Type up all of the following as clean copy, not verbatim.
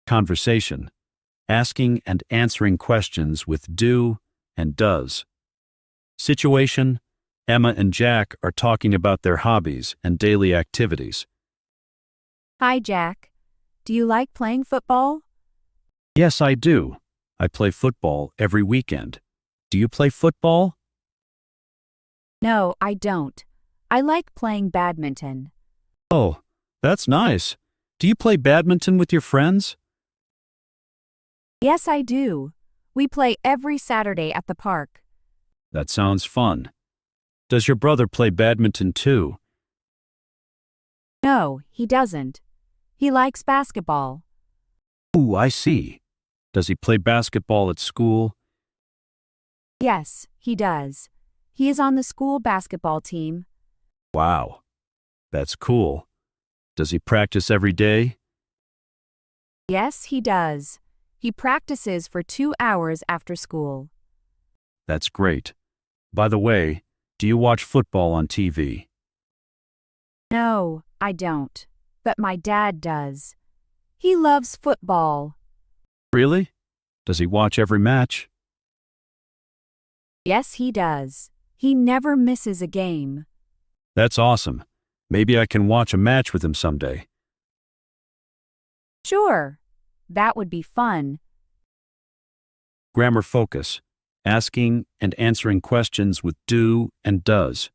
Conversation. Asking and answering questions with do and does. Situation. Emma and Jack are talking about their hobbies and daily activities. Hi, Jack. Do you like playing football? Yes, I do. I play football every weekend. Do you play football? No, I don't. I like playing badminton. Oh, that's nice. Do you play badminton with your friends? Yes, I do. We play every Saturday at the park. That sounds fun. Does your brother play badminton too? No, he doesn't. He likes basketball. Ooh, I see. Does he play basketball at school? Yes, he does. He is on the school basketball team. Wow, that's cool. Does he practice every day? Yes, he does. He practices for 2 hours after school. That's great. By the way, do you watch football on TV? No, I don't. But my dad does. He loves football. Really? Does he watch every match? Yes, he does. He never misses a game. That's awesome. Maybe I can watch a match with him someday. Sure. That would be fun. Grammar focus. Asking and answering questions with do and does.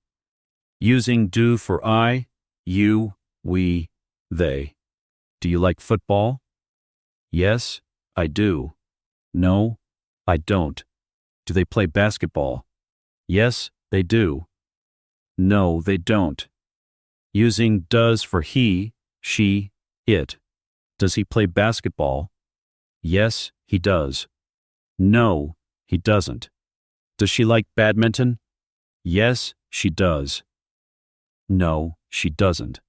Using do for I, you, we, they. Do you like football? Yes, I do. No, I don't. Do they play basketball? Yes, they do. No, they don't. Using does for he, she, it. Does he play basketball? Yes, he does. No, he doesn't. Does she like badminton? Yes, she does. No, she doesn't.